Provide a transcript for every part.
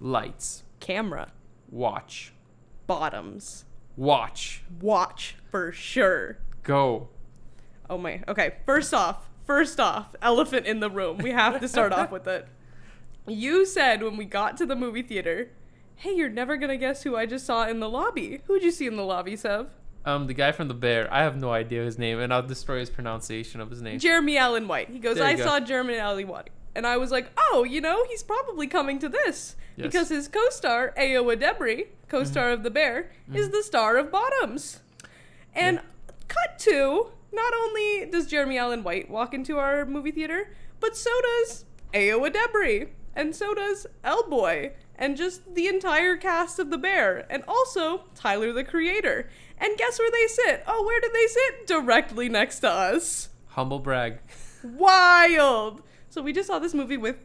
Lights. Camera. Watch. Bottoms. Watch. Watch for sure. Go. Oh my. Okay, first off, elephant in the room. We have to start off with it. You said when we got to the movie theater, hey, you're never gonna guess who I just saw in the lobby. Who'd you see in the lobby, Sev? The guy from The Bear. I have no idea his name, and I'll destroy his pronunciation of his name. Jeremy Allen White. He goes, There you I go. saw Jeremy Allen White. And I was like, oh, he's probably coming to this. Yes. Because his co-star, Ayo Edebiri, co-star of The Bear, is the star of Bottoms. And cut to, not only does Jeremy Allen White walk into our movie theater, but so does Ayo Edebiri. And so does Elboy. And just the entire cast of The Bear. And also Tyler, the Creator. And guess where they sit? Oh, where did they sit? Directly next to us. Humble brag. Wild. So we just saw this movie with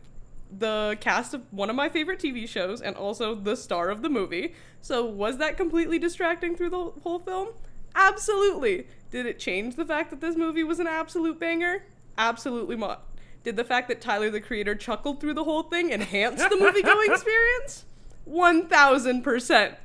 the cast of one of my favorite TV shows and also the star of the movie. So was that completely distracting through the whole film? Absolutely. Did it change the fact that this movie was an absolute banger? Absolutely not. Did the fact that Tyler, the Creator, chuckled through the whole thing enhance the movie-going experience? 1000%.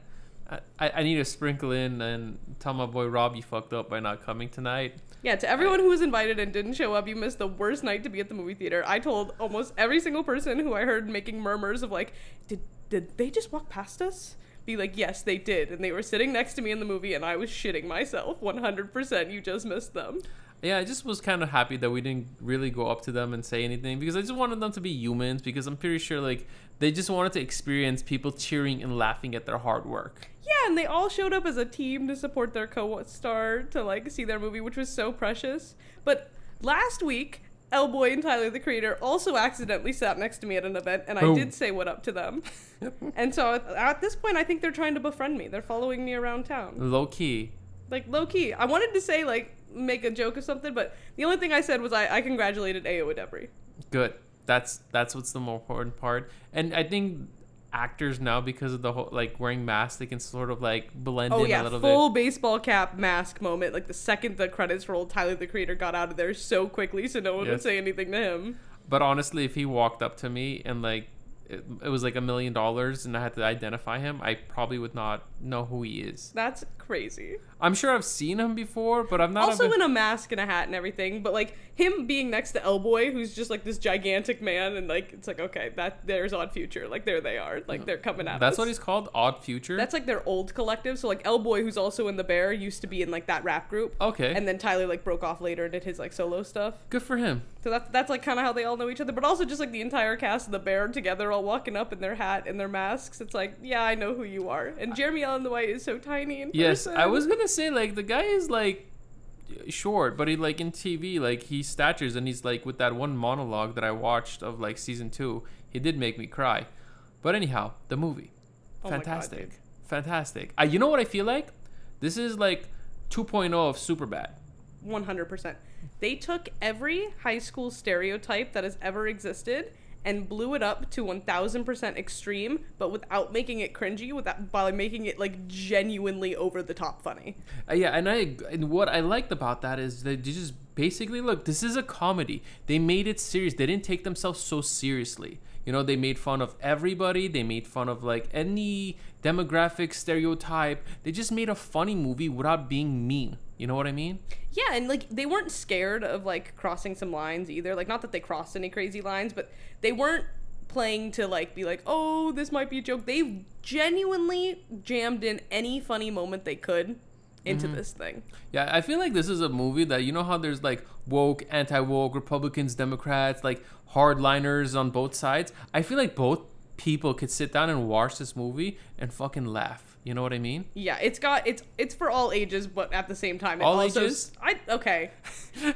I need to sprinkle in and tell my boy Rob you fucked up by not coming tonight. Yeah, to everyone who was invited and didn't show up, you missed the worst night to be at the movie theater. I told almost every single person who I heard making murmurs of like, did they just walk past us? Be like, yes, they did. And they were sitting next to me in the movie and I was shitting myself. 100%, you just missed them. Yeah, I just was kind of happy that we didn't really go up to them and say anything because I just wanted them to be humans because I'm pretty sure like they just wanted to experience people cheering and laughing at their hard work. Yeah, and they all showed up as a team to support their co-star to like see their movie, which was so precious. But last week, Elboy and Tyler, the Creator, also accidentally sat next to me at an event, and I did say what up to them. And so at this point, I think they're trying to befriend me. They're following me around town. Low key. Like, low key. I wanted to say, like, make a joke or something, but the only thing I said was I congratulated Ayo Edebiri. Good. That's what's the more important part. And I think actors now, because of the whole like wearing masks, they can sort of like blend in a little full bit. baseball cap mask moment. Like the second the credits rolled, Tyler, the Creator, got out of there so quickly so no one would say anything to him. But honestly, if he walked up to me and like it was like $1 million and I had to identify him, I probably would not know who he is. That's crazy. I'm sure I've seen him before, but I'm not also in a mask and a hat and everything. But like him being next to Elboy, who's just like this gigantic man, and like it's like okay, there's Odd Future. Like there they are. Like they're coming at us. That's what he's called, Odd Future. That's like their old collective. So like Elboy, who's also in The Bear, used to be in like that rap group. Okay. And then Tyler like broke off later and did his like solo stuff. Good for him. So that's like kind of how they all know each other. But also just like the entire cast of The Bear together, all walking up in their hat and their masks. It's like, yeah, I know who you are. And Jeremy Allen White is so tiny in Yes, person. I was gonna say like the guy is like short, but he like in TV like he statures, and he's like with that one monologue that I watched of like season 2, he did make me cry. But anyhow, the movie, fantastic. My God, dude. Fantastic. You know what I feel like? This is like 2.0 of Superbad. 100%. They took every high school stereotype that has ever existed and blew it up to 1000% extreme, but without making it cringy, by making it like genuinely over the top funny. Yeah, and what I liked about that is they just basically look, this is a comedy. They made it serious. They didn't take themselves so seriously. You know, they made fun of everybody. They made fun of like any demographic stereotype. They just made a funny movie without being mean. You know what I mean? Yeah, and like they weren't scared of like crossing some lines either. Like not that they crossed any crazy lines, but they weren't playing to like be like, oh, this might be a joke. They genuinely jammed in any funny moment they could into this thing. Yeah, I feel like this is a movie that, you know how there's like woke, anti-woke, Republicans, Democrats, like hardliners on both sides. I feel like both people could sit down and watch this movie and fucking laugh. You know what I mean? Yeah, it's for all ages, but at the same time, All ages? Okay,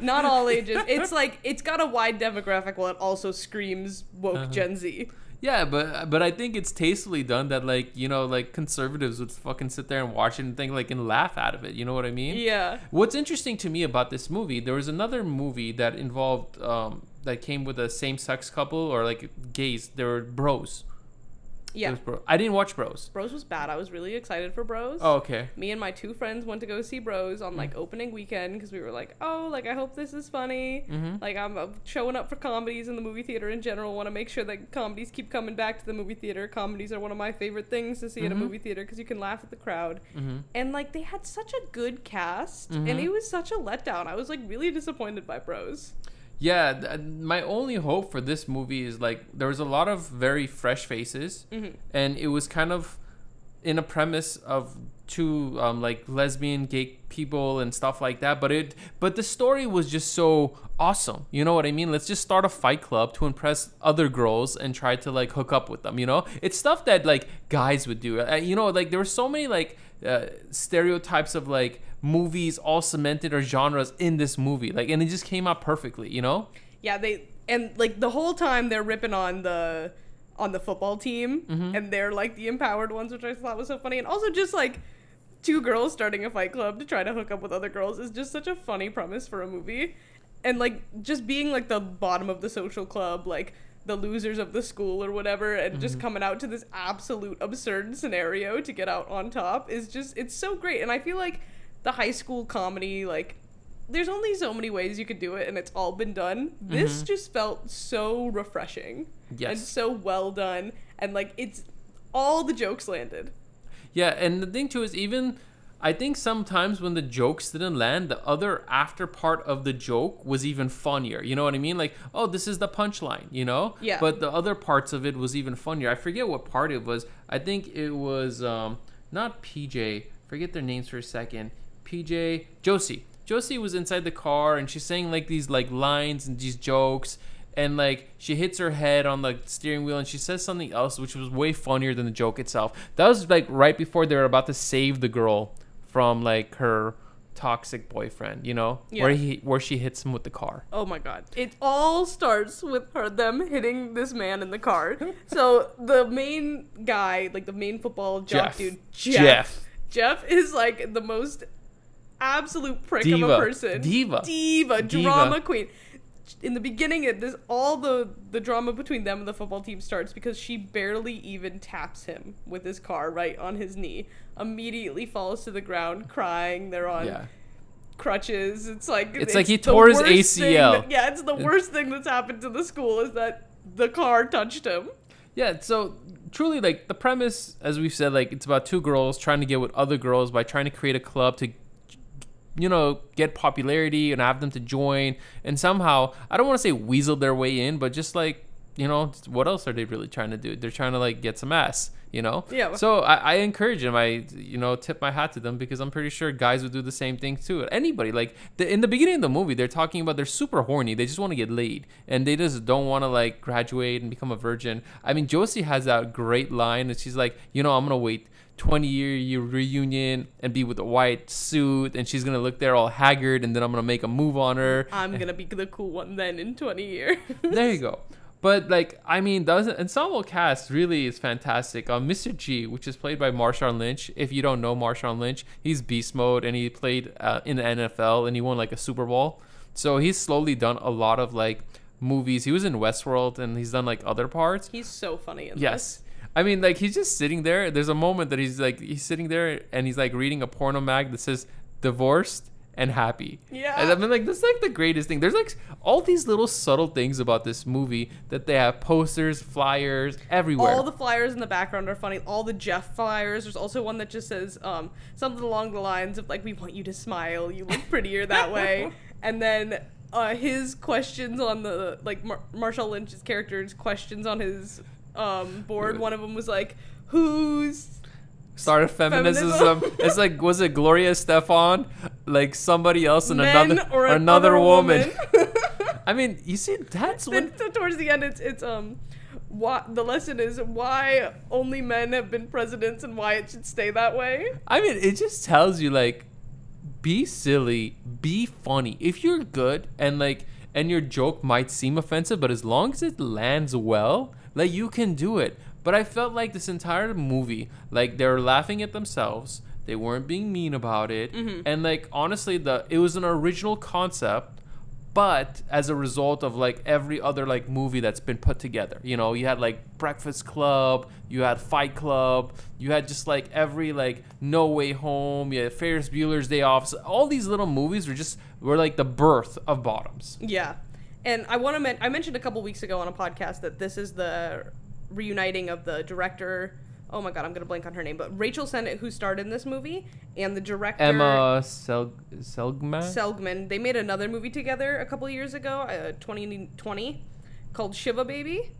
not all ages. It's like it's got a wide demographic while it also screams woke Gen Z. Yeah, but I think it's tastefully done that, like, you know, like conservatives would fucking sit there and watch it and think like and laugh out of it. You know what I mean? Yeah. What's interesting to me about this movie, there was another movie that involved that came with a same-sex couple or like gays. They were bros. Yeah. It was I didn't watch Bros. Bros was bad. I was really excited for Bros. Oh, okay. Me and my 2 friends went to go see Bros on like opening weekend because we were like, oh, like I hope this is funny. Like I'm showing up for comedies in the movie theater in general. Want to make sure that comedies keep coming back to the movie theater. Comedies are one of my favorite things to see at a movie theater because you can laugh at the crowd. And like they had such a good cast, and it was such a letdown. I was like really disappointed by Bros. Yeah, my only hope for this movie is like there was a lot of very fresh faces, and it was kind of in a premise of two like lesbian gay people and stuff like that. But the story was just so awesome. You know what I mean? Let's just start a fight club to impress other girls and try to like hook up with them. You know, it's stuff that like guys would do. You know, like there were so many like stereotypes of like movies all cemented or genres in this movie, like, and it just came out perfectly, you know. Yeah, they and like the whole time they're ripping on the football team, and they're like the empowered ones, which I thought was so funny. And also just like 2 girls starting a fight club to try to hook up with other girls is just such a funny premise for a movie. And like just being like the bottom of the social club, like the losers of the school or whatever, and just coming out to this absolute absurd scenario to get out on top is just, it's so great. And I feel like the high school comedy, like there's only so many ways you could do it and it's all been done. This just felt so refreshing. Yes. And so well done, and like it's all the jokes landed. Yeah, and the thing too is even I think sometimes when the jokes didn't land, the other after part of the joke was even funnier. You know what I mean? Like, oh, this is the punchline, you know? Yeah. But the other parts of it was even funnier. I forget what part it was. I think it was not PJ. Forget their names for a second. PJ, Josie. Josie was inside the car and she's saying like these like lines and these jokes, and like she hits her head on the steering wheel and she says something else which was way funnier than the joke itself. That was like right before they were about to save the girl from like her toxic boyfriend, you know, Yeah. where she hits him with the car. Oh my god. It all starts with them hitting this man in the car. So the main guy, like the main football jock Jeff. dude, Jeff. Jeff is like the most absolute prick of Diva. a person. Diva. Drama queen. In the beginning, all the drama between them and the football team starts because she barely even taps him with his car right on his knee. Immediately falls to the ground crying. They're on crutches. It's like he tore his worst ACL. It's the worst thing that's happened to the school is that the car touched him. Yeah, so truly, like, the premise, as we've said, like, it's about 2 girls trying to get with other girls by trying to create a club to, you know, get popularity and have them to join. And somehow, I don't want to say weasel their way in, but just, like, you know, what else are they really trying to do? They're trying to, like, get some ass, you know? Yeah. So I encourage them. I, you know, tip my hat to them because I'm pretty sure guys would do the same thing too. Anybody, like, in the beginning of the movie, they're talking about they're super horny. They just want to get laid. And they just don't want to, like, graduate and become a virgin. I mean, Josie has that great line. And she's like, you know, I'm going to wait 20-year reunion and be with a white suit, and she's gonna look there all haggard, and then I'm gonna make a move on her. I'm gonna be the cool one then in 20 years. There you go. But like, I mean, the ensemble cast really is fantastic. Mr. G, which is played by Marshawn Lynch. If you don't know Marshawn Lynch, he's beast mode, and he played in the NFL, and he won like a Super Bowl. So he's slowly done a lot of like movies. He was in Westworld, and he's done like other parts. He's so funny in Yes. this. I mean, like, he's just sitting there. There's a moment that he's sitting there and he's like reading a porno mag that says divorced and happy. Yeah. And I mean, like, that's like the greatest thing. There's like all these little subtle things about this movie that they have posters, flyers everywhere. All the flyers in the background are funny. All the Jeff flyers. There's also one that just says something along the lines of like, we want you to smile. You look prettier that way. And then his questions on the, like, Marshawn Lynch's character's questions on his board. One of them was like, who's started feminism. It's like, was it Gloria Estefan, like somebody else and men another woman? I mean, you see, that's then what towards the end it's what the lesson is, why only men have been presidents and why it should stay that way. I mean, it just tells you, like, be silly, be funny. If you're good and your joke might seem offensive, but as long as it lands well, like, you can do it. But I felt like this entire movie, like, they were laughing at themselves. They weren't being mean about it. And, like, honestly, it was an original concept, but as a result of like every other like movie that's been put together. You know, you had like Breakfast Club, you had Fight Club, you had just like every like No Way Home, you had Ferris Bueller's Day Off. So all these little movies were like the birth of Bottoms. Yeah. And I mentioned a couple weeks ago on a podcast that this is the reuniting of the director. Oh my god, I'm gonna blank on her name, but Rachel Sennett, who starred in this movie, and the director Emma Seligman. They made another movie together a couple years ago, 2020, called Shiva Baby.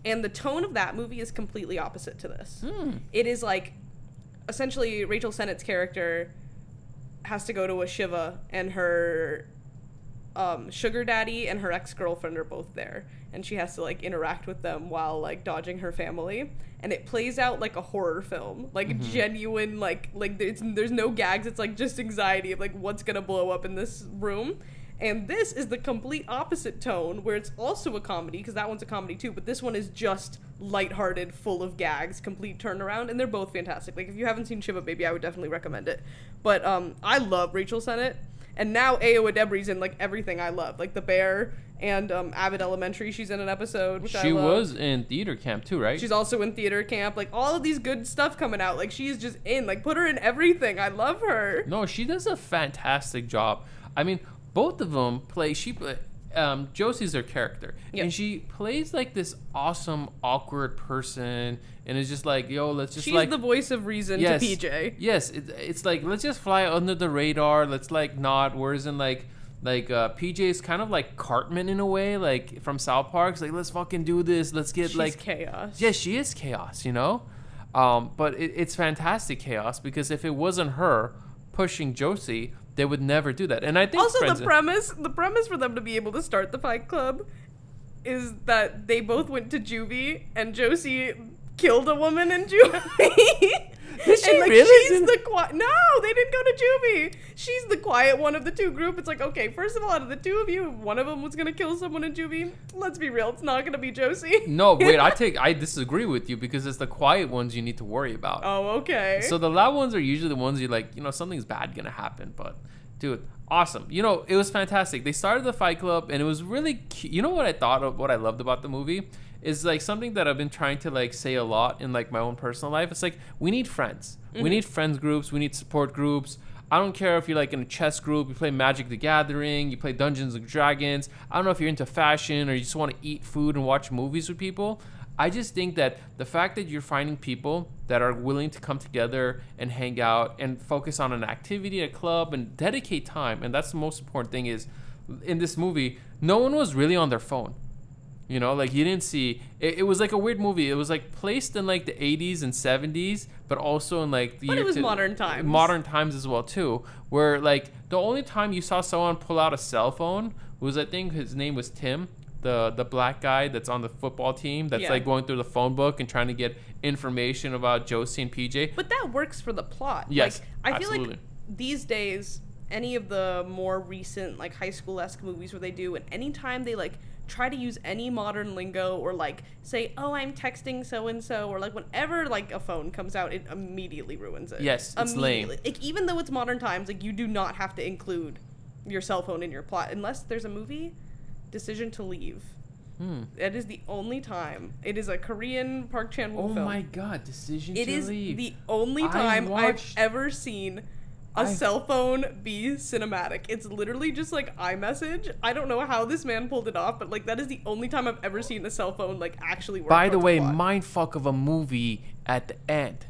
And the tone of that movie is completely opposite to this. It is like, essentially, Rachel Sennett's character has to go to a Shiva, and her sugar daddy and her ex-girlfriend are both there, and she has to like interact with them while like dodging her family, and it plays out like a horror film, like genuine, like there's no gags, it's like just anxiety of like what's gonna blow up in this room. And this is the complete opposite tone, where it's also a comedy, because that one's a comedy too, but this one is just lighthearted, full of gags, complete turnaround, and they're both fantastic. Like, if you haven't seen Shiva Baby, I would definitely recommend it. But I love Rachel Sennett, and now Ayo Edebiri's in like everything I love, like The Bear and Abbott Elementary. She's in an episode, which I love. She was in theater camp too, right? She's also in theater camp. Like, all of these good stuff coming out. Like, she's just in. Like, put her in everything. I love her. No, she does a fantastic job. I mean, both of them play. Josie's their character, and she plays like this awesome, awkward person, and it's just like, yo, let's just She's the voice of reason to PJ. Yes, it's like, let's just fly under the radar. Let's like not. Whereas in like PJ is kind of like Cartman in a way, like from South Park. It's like, let's fucking do this. Let's get She's chaos. Yeah, she is chaos, you know. But it's fantastic chaos, because if it wasn't her pushing Josie, they would never do that. And I think also the premise for them to be able to start the Fight Club is that they both went to juvie, and Josie killed a woman in juvie. Did she and like, really? She's the quiet. No, they didn't go to juvie. She's the quiet one of the two group. It's like, okay, first of all, out of the two of you, one of them was gonna kill someone in juvie. Let's be real, it's not gonna be Josie. No, wait, I disagree with you, because it's the quiet ones you need to worry about. Oh, okay. So the loud ones are usually the ones you're like, you know, something's bad gonna happen. But dude, awesome. You know, it was fantastic. They started the Fight Club, and it was really cute. You know what I thought of, what I loved about the movie? Is like something that I've been trying to like say a lot in like my own personal life. It's like, we need friends. We need friends groups. We need support groups. I don't care if you're like in a chess group, you play Magic the Gathering, you play Dungeons and Dragons. I don't know if you're into fashion or you just want to eat food and watch movies with people. I just think that the fact that you're finding people that are willing to come together and hang out and focus on an activity, a club, and dedicate time, and that's the most important thing, is in this movie, no one was really on their phone. You know, like, you didn't see it was like a weird movie. It was like placed in like the 80s and 70s, but also in like the modern times. Modern times as well too, where like the only time you saw someone pull out a cell phone was, I think his name was Tim, the black guy that's on the football team that's like going through the phone book and trying to get information about Josie and PJ. But that works for the plot. Yes, like, I feel like these days, any of the more recent like high school-esque movies where they do, and anytime they like try to use any modern lingo, or like say, oh, I'm texting so and so, or like whenever like a phone comes out, it immediately ruins it. Yes, it's lame. Like, even though it's modern times, like, you do not have to include your cell phone in your plot unless there's a movie, Decision to Leave. That is the only time. It is a Korean Park Chan-wook film. Oh my god, Decision to Leave. It is the only time I've ever seen a cell phone be cinematic. It's literally just like iMessage. I don't know how this man pulled it off, but like, that is the only time I've ever seen a cell phone like actually work. By the way, mindfuck of a movie at the end.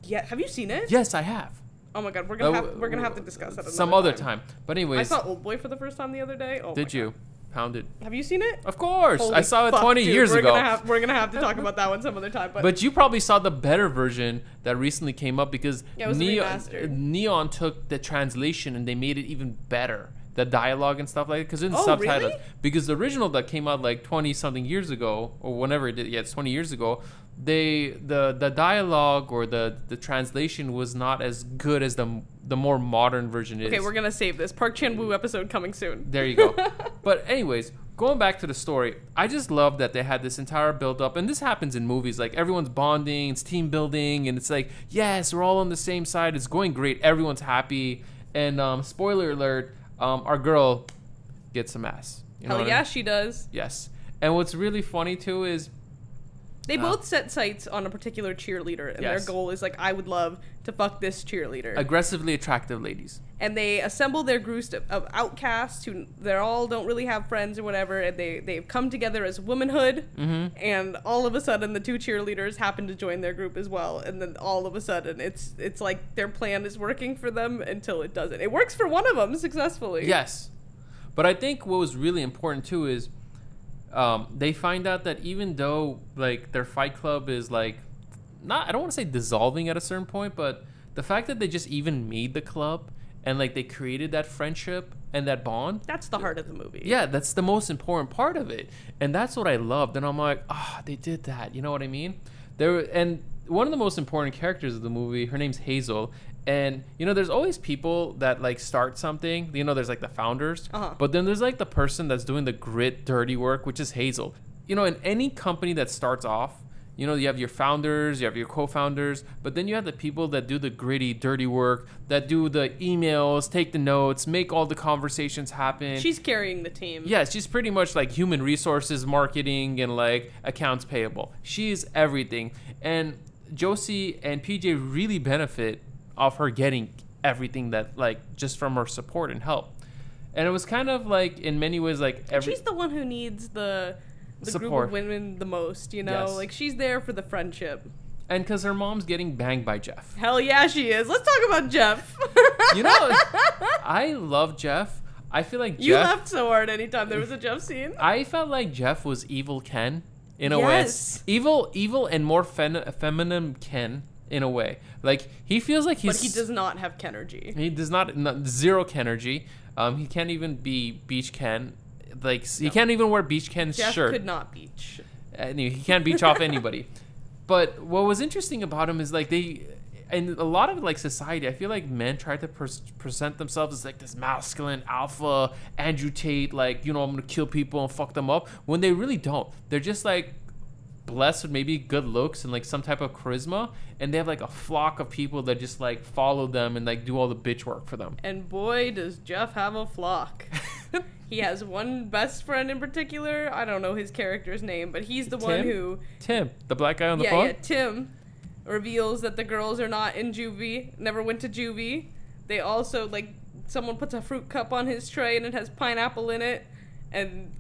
Yeah, have you seen it? Yes, I have. Oh my god, we're gonna have to discuss that some other time. But anyways, I saw Oldboy for the first time the other day. Oh, did you? Pounded. Have you seen it? Of course. Holy I saw it 20 dude. years ago. We're gonna have to talk about that one some other time. But you probably saw the better version that recently came up, because it was remastered. Neon took the translation and they made it even better. The dialogue and stuff like that, because in the subtitles. Really? Because the original that came out like 20 something years ago, or whenever it did, yeah, it's 20 years ago. The dialogue or the translation was not as good as the more modern version is. Okay, we're gonna save this Park Chan-wook episode coming soon. There you go. But anyways, going back to the story, I just love that they had this entire build up, and this happens in movies. Like, everyone's bonding, it's team building, and it's like, yes, we're all on the same side. It's going great. Everyone's happy. And spoiler alert, our girl, get some ass. You know Hell what I yeah, mean? she does. Yes. And what's really funny too is They both set sights on a particular cheerleader, and Yes. their goal is like, I would love to fuck this cheerleader. aggressively attractive ladies. And they assemble their groups of outcasts who they all don't really have friends or whatever, and they've come together as womanhood. Mm-hmm. And all of a sudden, the two cheerleaders happen to join their group as well. And then all of a sudden, it's like their plan is working for them until it doesn't. It works for one of them successfully. Yes. But I think what was really important too is they find out that even though like their fight club is like not, I don't want to say dissolving at a certain point, but the fact that they just even made the club and like they created that friendship and that bond. That's the heart of the movie. Yeah, that's the most important part of it. And that's what I loved. And I'm like, they did that. You know what I mean? And one of the most important characters of the movie, her name's Hazel. And, you know, there's always people that, like, start something. You know, there's, like, the founders. Uh-huh. But then there's, like, the person that's doing the grit, dirty work, which is Hazel. You know, in any company that starts off, you know, you have your founders, you have your co-founders, but then you have the people that do the gritty, dirty work, that do the emails, take the notes, make all the conversations happen. She's carrying the team. Yeah, she's pretty much like human resources, marketing, and like accounts payable. She's everything. And Josie and PJ really benefit off her getting everything that, like, just from her support and help. And it was kind of like, in many ways, like She's the one who needs the group support. of women the most, you know? Yes. Like, she's there for the friendship. And because her mom's getting banged by Jeff. Hell yeah, she is. Let's talk about Jeff. You know, I love Jeff. I feel like You Jeff... laughed so hard anytime there was a Jeff scene. I felt like Jeff was evil Ken in a Yes. way. Evil and more feminine Ken in a way. Like, he feels like he's... But he does not have Kenergy. He does not zero Kenergy. He can't even be Beach Ken. Like, he can't even wear Beach Ken's Jeff shirt. could not beach. And he can't beach off anybody. But what was interesting about him is like in a lot of like society, I feel like men try to present themselves as like this masculine alpha Andrew Tate, like, you know, I'm gonna kill people and fuck them up, when they really don't. They're just like blessed with maybe good looks and like some type of charisma, and they have like a flock of people that just like follow them and like do all the bitch work for them. And boy, does Jeff have a flock. He has one best friend in particular. I don't know his character's name, but he's the one who... Tim, the black guy on the phone? Yeah, Tim reveals that the girls are not in juvie, never went to juvie. They also, like, someone puts a fruit cup on his tray and it has pineapple in it, and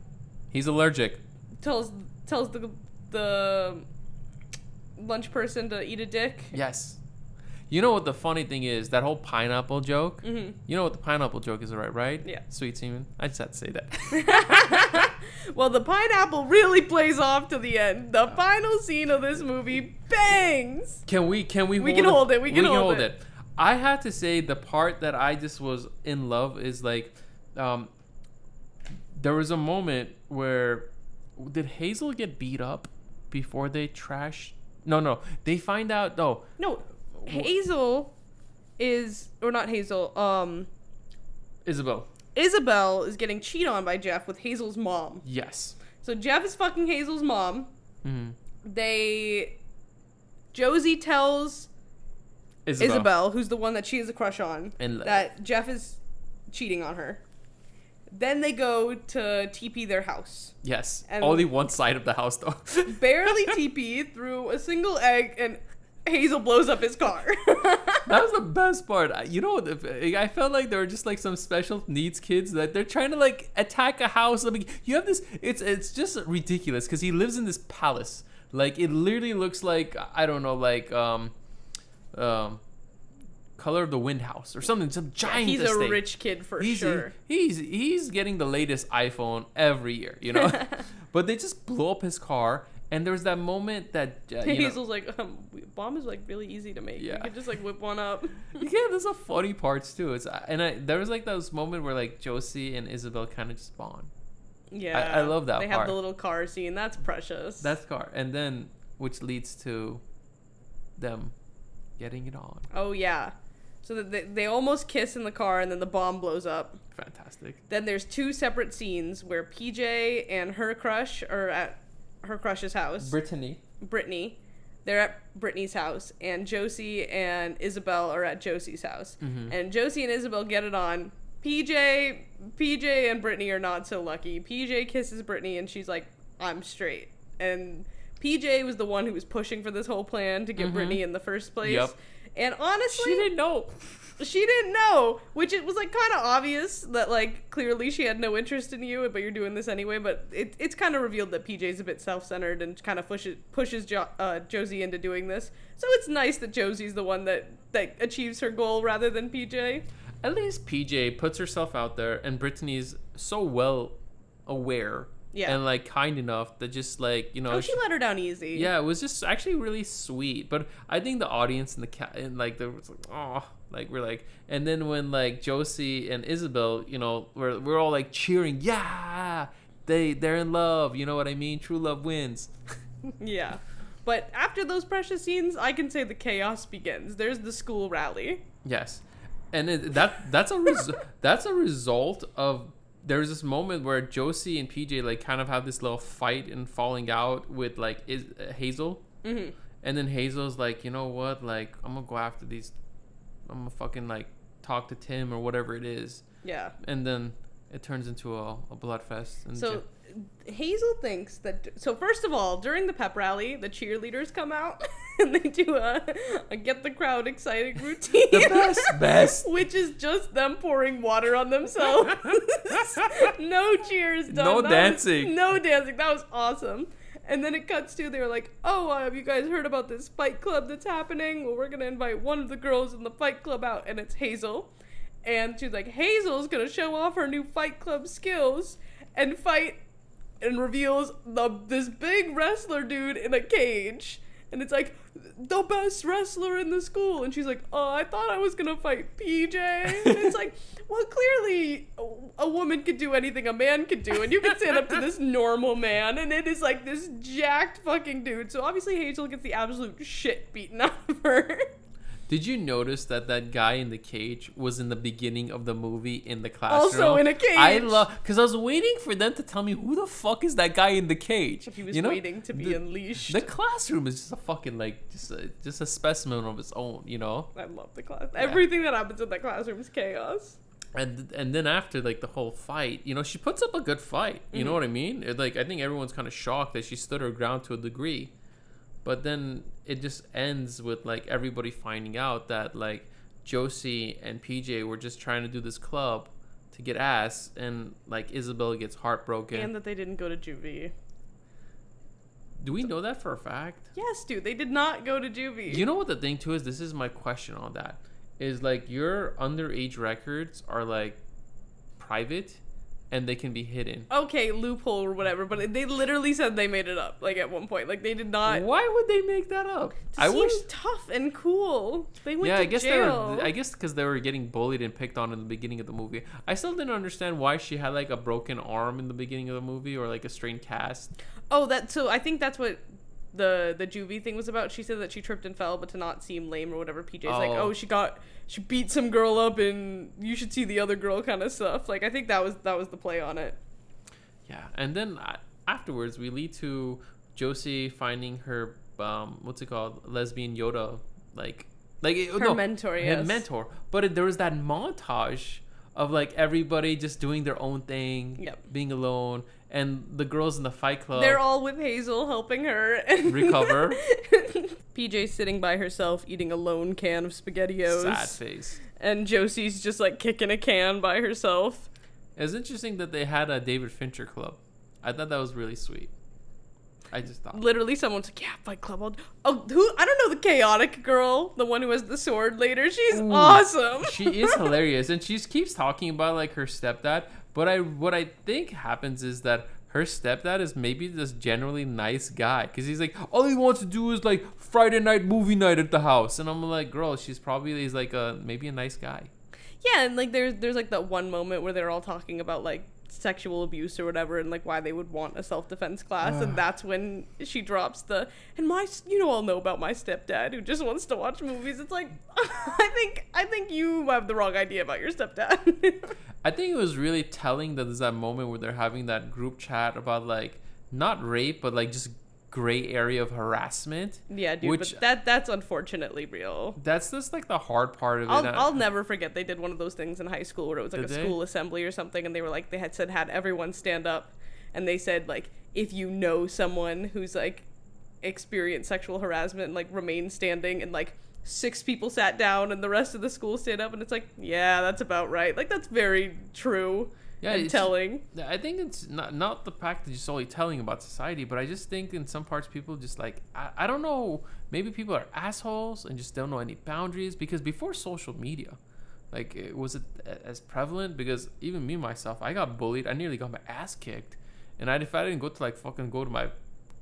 He's allergic. tells the lunch person to eat a dick. Yes. You know what the funny thing is? That whole pineapple joke. Mm-hmm. You know what the pineapple joke is, right? Yeah. Sweet semen. I just had to say that. Well, the pineapple really plays off to the end. The final scene of this movie bangs. Can we We can hold it. We can hold it. I have to say the part that I just was in love is like, there was a moment where did Hazel get beat up before they trashed? No. They find out. No. Hazel is, or not Hazel, Isabel. Isabel is getting cheated on by Jeff with Hazel's mom. Yes. So Jeff is fucking Hazel's mom. Mm-hmm. Josie tells Isabel, who's the one that she has a crush on, And that Jeff is cheating on her. Then they go to TP their house. Yes. And only one side of the house though. Barely TP through a single egg, and Hazel blows up his car. That was the best part. You know, I felt like there were just like some special needs kids that they're trying to like attack a house. I mean, you have this. It's just ridiculous because he lives in this palace. Like, it literally looks like, I don't know, like Color of the Wind house or something. Some giant. He's estate. a rich kid for sure. He's getting the latest iPhone every year, you know. But they just blow up his car. And there was that moment that Hazel's like, bomb is like really easy to make. Yeah. You could just like whip one up. Yeah, there's a funny parts too. There was like those moment where like Josie and Isabel kind of just bond. Yeah, I love that They part. have the little car scene. That's precious. That's car, and then which leads to them getting it on. Oh yeah, so that they almost kiss in the car, and then the bomb blows up. Fantastic. Then there's two separate scenes where PJ and her crush are at her crush's house. Brittany. They're at Brittany's house, and Josie and Isabel are at Josie's house. Mm-hmm. And Josie and Isabel get it on, PJ and Brittany are not so lucky. PJ kisses Brittany and she's like, I'm straight. And PJ was the one who was pushing for this whole plan to get Brittany in the first place. Yep. And honestly, She didn't know. she didn't know, which it was like kind of obvious that like clearly she had no interest in you, but you're doing this anyway. But it's kind of revealed that PJ's a bit self-centered and kind of pushes Josie into doing this. So it's nice that Josie's the one that achieves her goal rather than PJ. At least PJ puts herself out there, and Brittany's so well aware and like kind enough that just like, you know, she let her down easy. Yeah, it was just actually really sweet. But I think the audience and the was like, oh, like we're like, and then when like Josie and Isabel, you know, we're all like cheering, yeah, they're in love. You know what I mean? True love wins. Yeah. But after those precious scenes, I can say the chaos begins. There's the school rally. Yes, and that's a result of. There's this moment where Josie and PJ like kind of have this little fight and falling out with like Hazel, and then Hazel's like, you know what, like I'm gonna go after these, I'm gonna fucking like talk to Tim or whatever it is. Yeah. And then it turns into a blood fest. And so Hazel thinks that. So first of all, during the pep rally, the cheerleaders come out and they do a get the crowd excited routine. The best. Which is just them pouring water on themselves. No cheers done. No dancing. No dancing. That was awesome. And then it cuts to, they're like, oh, have you guys heard about this fight club that's happening? Well, we're going to invite one of the girls in the fight club out, and it's Hazel. And she's like, Hazel's going to show off her new fight club skills and fight, and reveals this big wrestler dude in a cage. And it's like, the best wrestler in the school. And she's like, oh, I thought I was going to fight PJ. And it's like, well, clearly a woman could do anything a man could do. And you can stand up to this normal man. And it is like this jacked fucking dude. So obviously Hazel gets the absolute shit beaten out of her. Did you notice that guy in the cage was in the beginning of the movie in the classroom? Also in a cage. I love, because I was waiting for them to tell me who the fuck is that guy in the cage. He was waiting to be unleashed. The classroom is just a fucking like just a specimen of its own, you know. I love the class. Yeah. Everything that happens in that classroom is chaos. And then after like the whole fight, you know, she puts up a good fight. You know what I mean? Like I think everyone's kind of shocked that she stood her ground to a degree. But then it just ends with like everybody finding out that like Josie and PJ were just trying to do this club to get ass, and like Isabel gets heartbroken. And that they didn't go to juvie. Do we know that for a fact? Yes, dude. They did not go to juvie. You know what the thing too is? This is my question on that. Is like your underage records are like private. And they can be hidden. Okay, loophole or whatever, but they literally said they made it up, like, at one point. Like, they did not... Why would they make that up? I wish tough and cool. They went to jail. I guess because they were getting bullied and picked on in the beginning of the movie. I still didn't understand why she had, like, a broken arm in the beginning of the movie or, like, a strained cast. Oh, so I think that's what the juvie thing was about. She said that she tripped and fell, but to not seem lame or whatever, PJ's like, oh, she beat some girl up and you should see the other girl kind of stuff. Like, I think that was the play on it. Yeah, and then afterwards we lead to Josie finding her what's it called, lesbian Yoda, her mentor. Yes, her mentor. But there was that montage of like everybody just doing their own thing, being alone, and the girls in the fight club, they're all with Hazel helping her recover. PJ sitting by herself eating a lone can of SpaghettiOs. Sad face. And Josie's just like kicking a can by herself. It's interesting that they had a David Fincher club. I thought that was really sweet. I just thought. Literally someone's like, yeah, Fight Club. I don't know the chaotic girl, the one who has the sword later. She's awesome. She is hilarious. And she keeps talking about like her stepdad. But what I think happens is that her stepdad is maybe this generally nice guy, because he's like, all he wants to do is like Friday night movie night at the house, and I'm like, girl, she's probably like maybe a nice guy. Yeah, and like there's like that one moment where they're all talking about like sexual abuse or whatever, and like why they would want a self-defense class, and that's when she drops all know about my stepdad who just wants to watch movies. It's like, I think you have the wrong idea about your stepdad. I think it was really telling that there's that moment where they're having that group chat about like not rape but like just gray area of harassment. Yeah, dude, which, but that's unfortunately real. That's just like the hard part of it. I'll never forget they did one of those things in high school where it was like Did a they? school assembly or something, and they were like had everyone stand up, and they said like, if you know someone who's like experienced sexual harassment, like remain standing, and like 6 people sat down and the rest of the school stayed up, and it's like, yeah, that's about right. Like that's very true. Yeah, and telling. I think it's not the fact that you're solely telling about society, but I just think in some parts people just like I don't know, maybe people are assholes and just don't know any boundaries, because before social media, like was it as prevalent? Because even me myself, I got bullied. I nearly got my ass kicked, and if I didn't go to my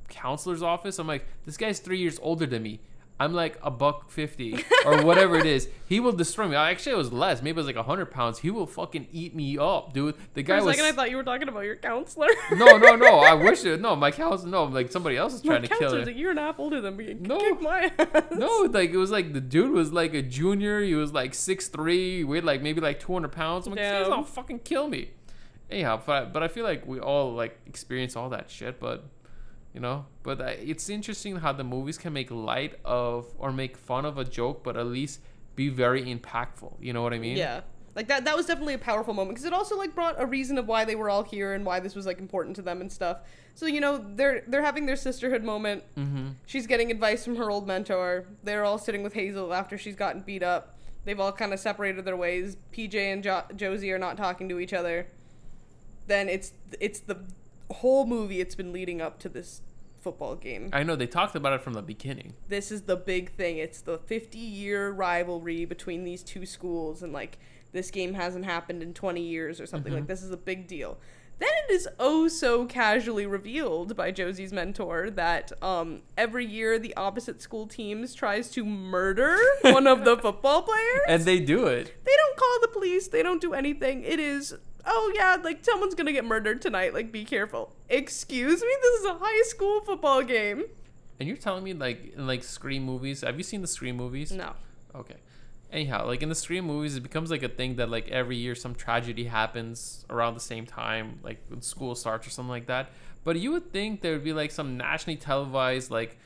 counselor's office, I'm like, this guy's 3 years older than me. I'm like $150 or whatever it is. He will destroy me. Actually, it was less. Maybe it was like 100 pounds. He will fucking eat me up, dude. The guy For a was. second, I thought you were talking about your counselor. No. I wish it. No, my counselor. No, like somebody else is trying to kill Counselor's it. a year and a half older than me. No. Kick my ass. No, like it was like the dude was like a junior. He was like 6'3", weighed like maybe like 200 pounds. I'm like, this guy's Damn. gonna fucking kill me. Anyhow, but I feel like we all like experience all that shit, but. But it's interesting how the movies can make light of or make fun of a joke, but at least be very impactful. You know what I mean? Yeah. Like that was definitely a powerful moment, because it also like brought a reason of why they were all here and why this was like important to them and stuff. So they're having their sisterhood moment. Mm-hmm. She's getting advice from her old mentor. They're all sitting with Hazel after she's gotten beat up. They've all kind of separated their ways. PJ and Josie are not talking to each other. Then it's the whole movie. It's been leading up to this football game. I know they talked about it from the beginning. This is the big thing. It's the 50-year rivalry between these two schools, and like this game hasn't happened in 20 years or something. Like this is a big deal. Then it is oh so casually revealed by Josie's mentor that every year the opposite school teams tries to murder one of the football players. And they do it. They don't call the police. They don't do anything. It is, oh yeah, like someone's gonna get murdered tonight. Like be careful. Excuse me? This is a high school football game. And you're telling me like in like Scream movies, have you seen the Scream movies? No. Okay. Anyhow, like in the Scream movies, it becomes like a thing that like every year some tragedy happens around the same time, like when school starts or something like that. But you would think there would be like some nationally televised like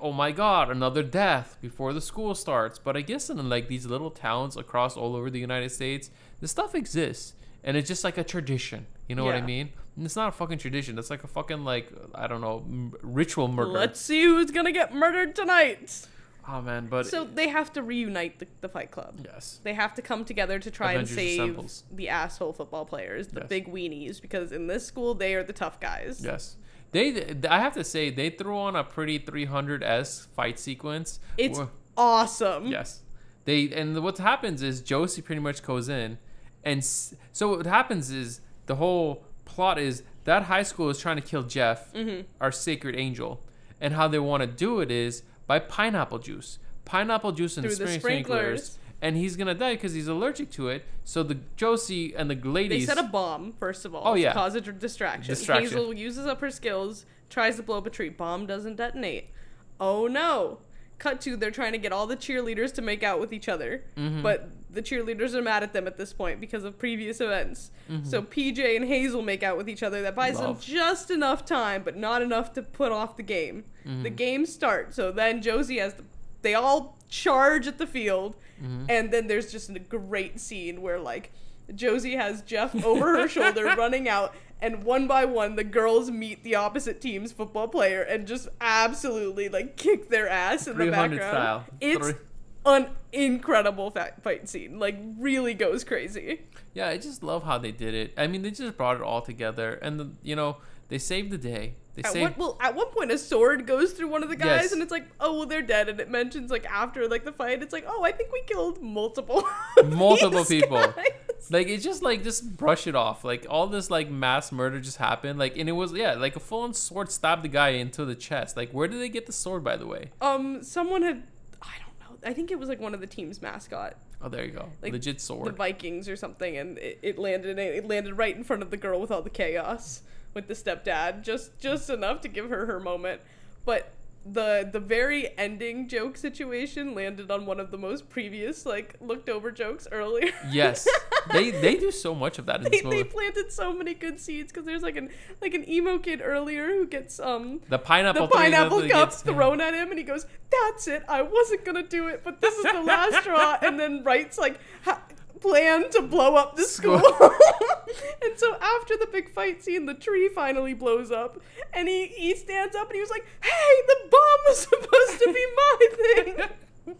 oh my god, another death before the school starts. But I guess in like these little towns across all over the United States, this stuff exists, and it's just like a tradition. You know what I Yeah. mean? And it's not a fucking tradition. It's like a fucking like I don't know, ritual murder. Let's see who's gonna get murdered tonight. Oh man, but So they have to reunite the Fight Club. yes. They have to come together to try Avengers and save assembles. the asshole football players, the Yes. big weenies, because in this school they are the tough guys. Yes. I have to say, they threw on a pretty 300-esque fight sequence. It's where- awesome. yes. And what happens is Josie pretty much goes in, and so what happens is the whole plot is that high school is trying to kill Jeff, our sacred angel, and how they want to do it is by pineapple juice and Through the sprinklers. and he's gonna die because he's allergic to it. So the Josie and the They ladies set a bomb, first of all, Oh, yeah. to cause a distraction. Distraction. Hazel uses up her skills, tries to blow up a tree. Bomb doesn't detonate. Oh no. Cut to, they're trying to get all the cheerleaders to make out with each other. But the cheerleaders are mad at them at this point because of previous events. So PJ and Hazel make out with each other. That buys them Love. just enough time, but not enough to put off the game. The game starts. So then Josie they all charge at the field. And then there's just a great scene where like Josie has Jeff over her shoulder running out, and one by one the girls meet the opposite team's football player and just absolutely like kick their ass in the 300 background. style. It's an incredible fight scene, like really goes crazy. Yeah, I just love how they did it. I mean, they just brought it all together, and they saved the day. At one point a sword goes through one of the guys, Yes. and it's like, oh well, they're dead. And it mentions like after like the fight, it's like, oh, I think we killed multiple these people. guys. Like it's just brush it off. Like all this like mass murder just happened. Like and it was like a full-on sword stabbed the guy into the chest. Like where did they get the sword, by the way? Someone had, I don't know. I think it was like one of the team's mascot. Oh, there you go. Like, Legit The sword. Vikings or something, and it landed right in front of the girl with all the chaos with the stepdad, just enough to give her moment. But the very ending joke situation landed on one of the most previous like looked over jokes earlier. Yes, they do so much of that in this movie. They planted so many good seeds because there's like an emo kid earlier who gets the pineapple cup gets thrown at him and he goes, "That's it, I wasn't gonna do it, but this is the last straw," and then writes like plan to blow up the school. And so after the big fight scene, the tree finally blows up and he stands up and he was like, "Hey, the bomb was supposed to be my thing."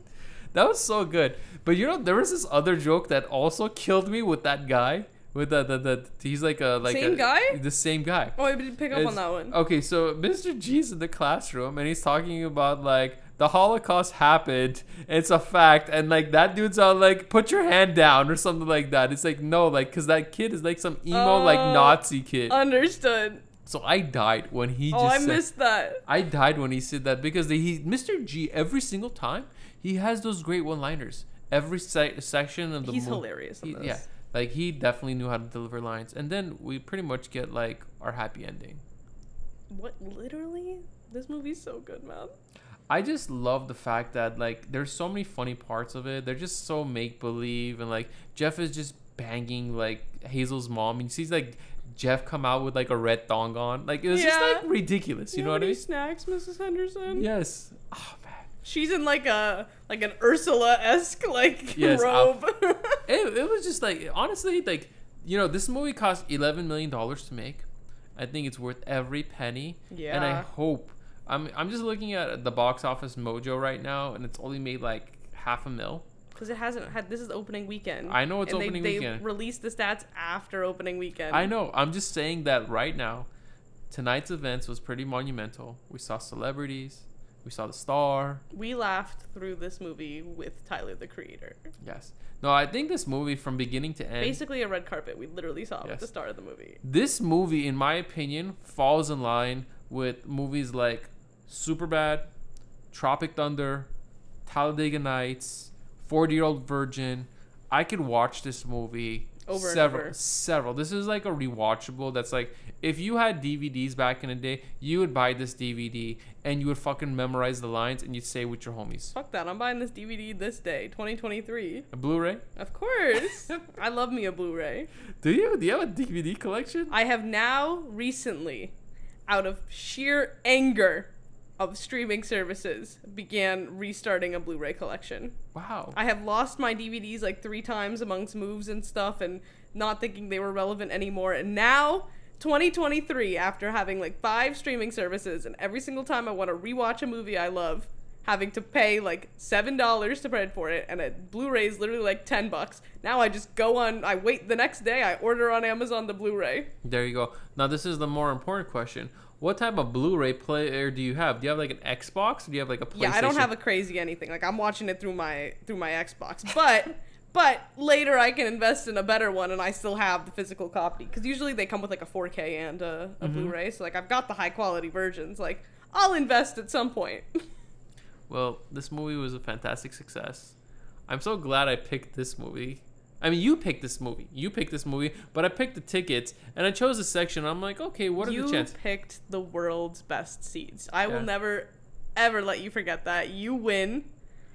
That was so good. But you know, there was this other joke that also killed me with that guy. With the he's like a same guy? The same guy. Oh, I didn't pick up on that one. Okay, so Mr. G's in the classroom and he's talking about like the Holocaust happened. It's a fact, and like that dude's all like, "Put your hand down" or something like that. It's like no, like because that kid is like some emo like Nazi kid. Understood. So I died when he just. Oh, I missed that. I died when he said that because Mr. G every single time he has those great one-liners. Every section of the movie. He's hilarious in this. Yeah. Like, he definitely knew how to deliver lines. And then we pretty much get, like, our happy ending. What? Literally? This movie's so good, man. I just love the fact that, like, there's so many funny parts of it. They're just so make-believe. And, like, Jeff is just banging, like, Hazel's mom. And he sees, like, Jeff come out with, like, a red thong on. Like, it was just, like, ridiculous. You know what I mean? Snacks, Mrs. Henderson? Yes. Oh, man. She's in like an Ursula-esque like robe. It was just like, honestly, like, you know, this movie cost $11 million to make. I think it's worth every penny. Yeah. And I hope I'm just looking at the box office mojo right now, and it's only made like $500,000. Because it hasn't had. This is opening weekend. I know it's opening weekend. They released the stats after opening weekend. I know. I'm just saying that right now. Tonight's events was pretty monumental. We saw celebrities. We saw the star. We laughed through this movie with Tyler, the Creator. Yes. No, I think this movie from beginning to end. Basically a red carpet. We literally saw with the star of the movie. This movie, in my opinion, falls in line with movies like Superbad, Tropic Thunder, Talladega Nights, 40-Year-Old Virgin. I could watch this movie several. This is like a rewatchable that's like, if you had DVDs back in the day, you would buy this DVD and you would fucking memorize the lines and you'd say with your homies. Fuck that. I'm buying this DVD this day, 2023. A Blu-ray? Of course. I love me a Blu-ray. Do you? Do you have a DVD collection? I have now recently, out of sheer anger of streaming services, began restarting a Blu-ray collection. Wow. I have lost my DVDs like 3 times amongst moves and stuff and not thinking they were relevant anymore. And now, 2023, after having like 5 streaming services, and every single time I want to rewatch a movie I love, having to pay like $7 to rent for it, and a Blu-ray is literally like $10. Now I just go on, I wait the next day, I order on Amazon the Blu-ray. There you go. Now this is the more important question. What type of Blu-ray player do you have? Do you have like an Xbox? Or do you have like a PlayStation? Yeah, I don't have a crazy anything. Like, I'm watching it through my Xbox. But later I can invest in a better one and I still have the physical copy. Because usually they come with like a 4K and a Blu-ray. So like I've got the high quality versions. Like, I'll invest at some point. Well, this movie was a fantastic success. I'm so glad I picked this movie. I mean, you picked this movie, but I picked the tickets, and I chose a section. I'm like, okay, what are the chances? You picked the world's best seats. I will never, ever let you forget that. You win.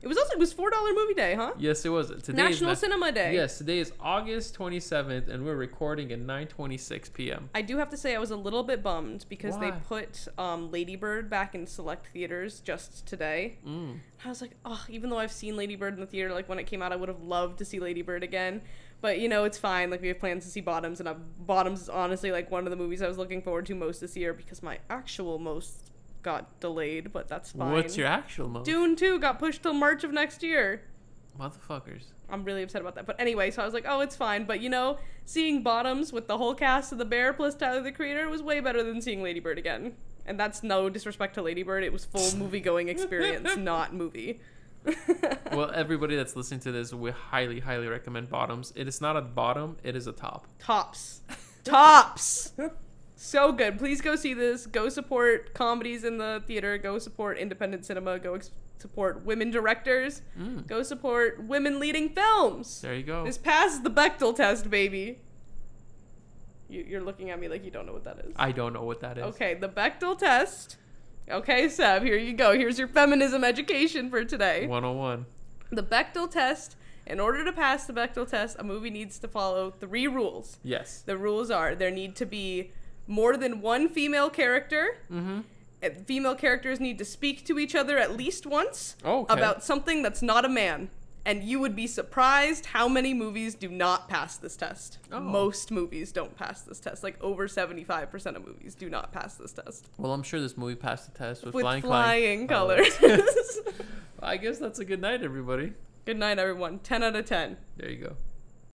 It was $4 movie day, huh? Yes, it was. Today National Cinema Day. Yes, today is August 27th, and we're recording at 9:26 p.m. I do have to say I was a little bit bummed because they put Lady Bird back in select theaters just today. I was like, oh, even though I've seen Lady Bird in the theater, like when it came out, I would have loved to see Lady Bird again. But, you know, it's fine. Like, we have plans to see Bottoms, and Bottoms is honestly like one of the movies I was looking forward to most this year because my actual most got delayed, but that's fine. What's your actual most? Dune 2 got pushed till March of next year. Motherfuckers. I'm really upset about that. But anyway, so I was like, oh, it's fine. But, you know, seeing Bottoms with the whole cast of The Bear plus Tyler, the Creator was way better than seeing Lady Bird again. And that's no disrespect to Lady Bird. It was full movie-going experience, not movie. Well, everybody that's listening to this, we highly, highly recommend Bottoms. It is not a bottom, it is a top. Tops. So good. Please go see this. Go support comedies in the theater. Go support independent cinema. Go support women directors. Go support women leading films. There you go. This passes the Bechdel test, baby. You're looking at me like you don't know what that is. I don't know what that is. Okay, the Bechdel test. Okay, Seb, here you go. Here's your feminism education for today. 101. The Bechdel test. In order to pass the Bechdel test, a movie needs to follow 3 rules. Yes. The rules are there need to be more than one female character. Mm-hmm. Female characters need to speak to each other at least once Okay. about something that's not a man. And you would be surprised how many movies do not pass this test. Oh. Most movies don't pass this test. Like over 75% of movies do not pass this test. Well, I'm sure this movie passed the test with, With flying flying colors. I guess that's a good night, everybody. Good night, everyone. 10 out of 10. There you go.